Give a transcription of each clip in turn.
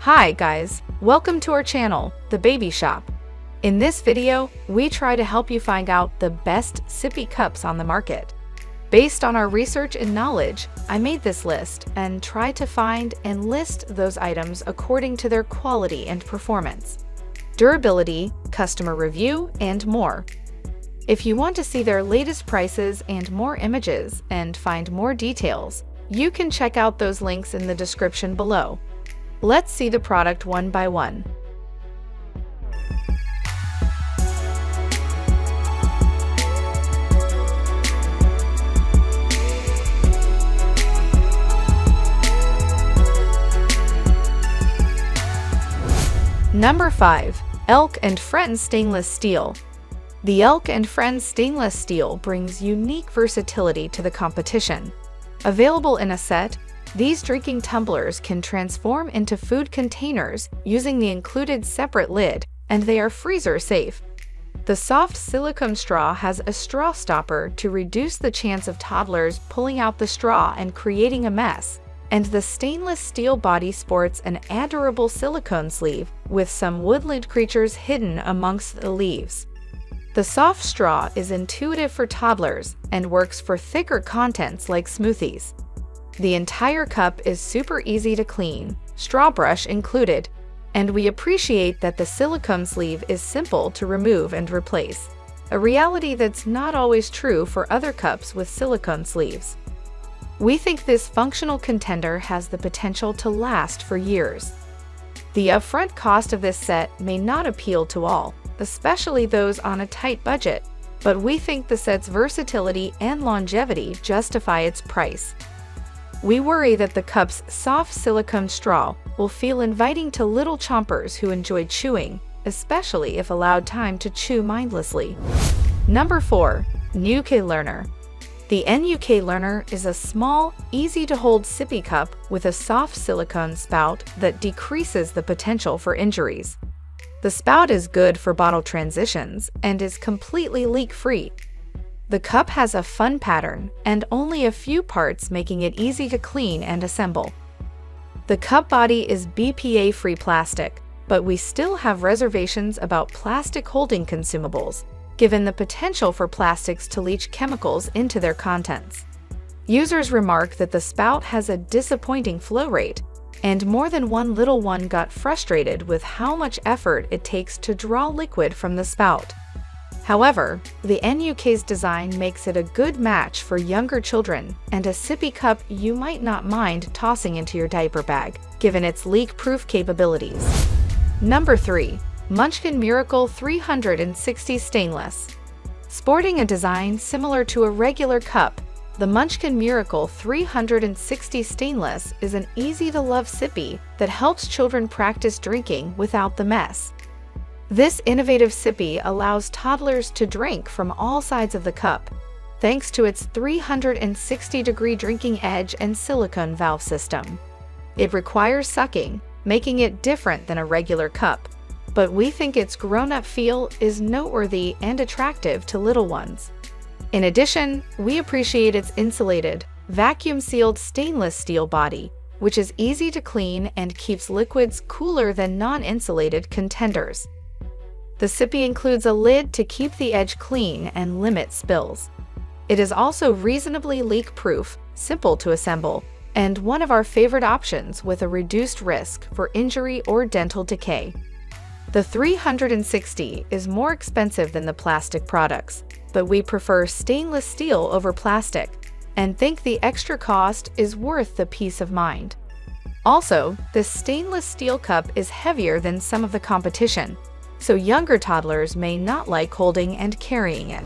Hi guys, welcome to our channel, The Baby Shop. In this video, we try to help you find out the best sippy cups on the market. Based on our research and knowledge, I made this list and try to find and list those items according to their quality and performance, durability, customer review, and more. If you want to see their latest prices and more images and find more details, you can check out those links in the description below. Let's see the product one by one. Number 5. Elk & Friends Stainless Steel. The Elk & Friends Stainless Steel brings unique versatility to the competition. Available in a set, these drinking tumblers can transform into food containers using the included separate lid, and they are freezer safe. The soft silicone straw has a straw stopper to reduce the chance of toddlers pulling out the straw and creating a mess, and the stainless steel body sports an adorable silicone sleeve with some woodland creatures hidden amongst the leaves. The soft straw is intuitive for toddlers and works for thicker contents like smoothies. The entire cup is super easy to clean, straw brush included, and we appreciate that the silicone sleeve is simple to remove and replace, a reality that's not always true for other cups with silicone sleeves. We think this functional contender has the potential to last for years. The upfront cost of this set may not appeal to all, especially those on a tight budget, but we think the set's versatility and longevity justify its price. We worry that the cup's soft silicone straw will feel inviting to little chompers who enjoy chewing, especially if allowed time to chew mindlessly. Number 4. NUK Learner. The NUK Learner is a small, easy-to-hold sippy cup with a soft silicone spout that decreases the potential for injuries. The spout is good for bottle transitions and is completely leak-free. The cup has a fun pattern and only a few parts, making it easy to clean and assemble. The cup body is BPA-free plastic, but we still have reservations about plastic holding consumables, given the potential for plastics to leach chemicals into their contents. Users remark that the spout has a disappointing flow rate, and more than one little one got frustrated with how much effort it takes to draw liquid from the spout. However, the NUK's design makes it a good match for younger children and a sippy cup you might not mind tossing into your diaper bag, given its leak-proof capabilities. Number 3. Munchkin Miracle 360 Stainless. Sporting a design similar to a regular cup, the Munchkin Miracle 360 Stainless is an easy-to-love sippy that helps children practice drinking without the mess. This innovative sippy allows toddlers to drink from all sides of the cup, thanks to its 360-degree drinking edge and silicone valve system. It requires sucking, making it different than a regular cup, but we think its grown-up feel is noteworthy and attractive to little ones. In addition, we appreciate its insulated, vacuum-sealed stainless steel body, which is easy to clean and keeps liquids cooler than non-insulated contenders. The sippy includes a lid to keep the edge clean and limit spills. It is also reasonably leak-proof, simple to assemble, and one of our favorite options with a reduced risk for injury or dental decay. The 360 is more expensive than the plastic products, but we prefer stainless steel over plastic and think the extra cost is worth the peace of mind. Also, this stainless steel cup is heavier than some of the competition, so younger toddlers may not like holding and carrying it.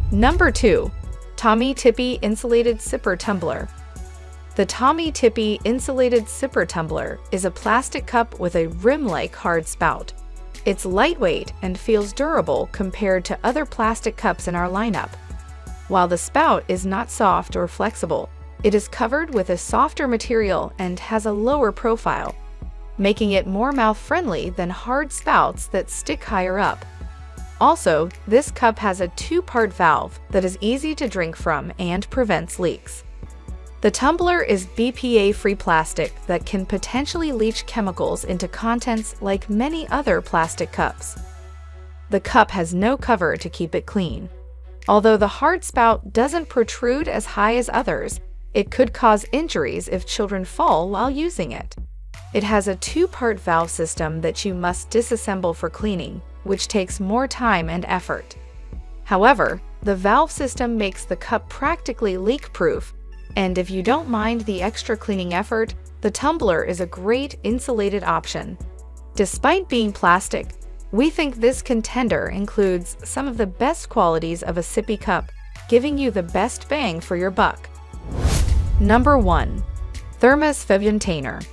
Number 2. Tommee Tippee Insulated Sipper Tumbler. The Tommee Tippee Insulated Sipper Tumbler is a plastic cup with a rim-like hard spout. It's lightweight and feels durable compared to other plastic cups in our lineup. While the spout is not soft or flexible, it is covered with a softer material and has a lower profile, making it more mouth-friendly than hard spouts that stick higher up. Also, this cup has a two-part valve that is easy to drink from and prevents leaks. The tumbler is BPA-free plastic that can potentially leach chemicals into contents like many other plastic cups. The cup has no cover to keep it clean. Although the hard spout doesn't protrude as high as others, it could cause injuries if children fall while using it. It has a two-part valve system that you must disassemble for cleaning, which takes more time and effort. However, the valve system makes the cup practically leak-proof, and if you don't mind the extra cleaning effort, the tumbler is a great insulated option. Despite being plastic, we think this contender includes some of the best qualities of a sippy cup, giving you the best bang for your buck. Number 1. Thermos FUNtainer.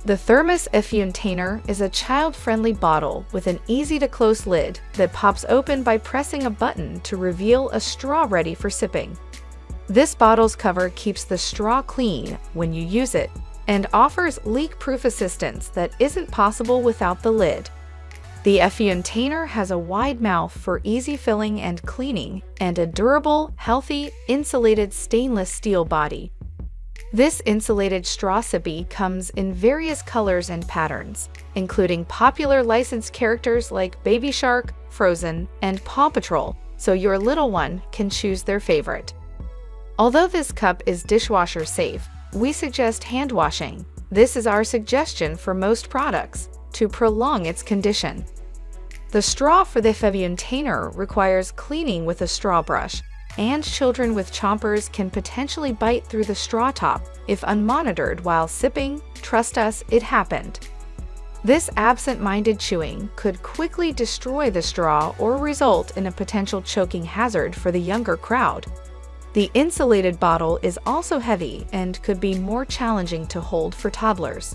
The Thermos FUNtainer is a child-friendly bottle with an easy-to-close lid that pops open by pressing a button to reveal a straw ready for sipping. This bottle's cover keeps the straw clean when you use it and offers leak-proof assistance that isn't possible without the lid. The FUNtainer has a wide mouth for easy filling and cleaning and a durable, healthy, insulated stainless steel body. This insulated straw sippy comes in various colors and patterns, including popular licensed characters like Baby Shark, Frozen, and Paw Patrol, so your little one can choose their favorite. Although this cup is dishwasher safe, we suggest hand washing. This is our suggestion for most products, to prolong its condition. The straw for the FUNtainer requires cleaning with a straw brush, and children with chompers can potentially bite through the straw top if unmonitored while sipping. Trust us, it happened. This absent-minded chewing could quickly destroy the straw or result in a potential choking hazard for the younger crowd. The insulated bottle is also heavy and could be more challenging to hold for toddlers.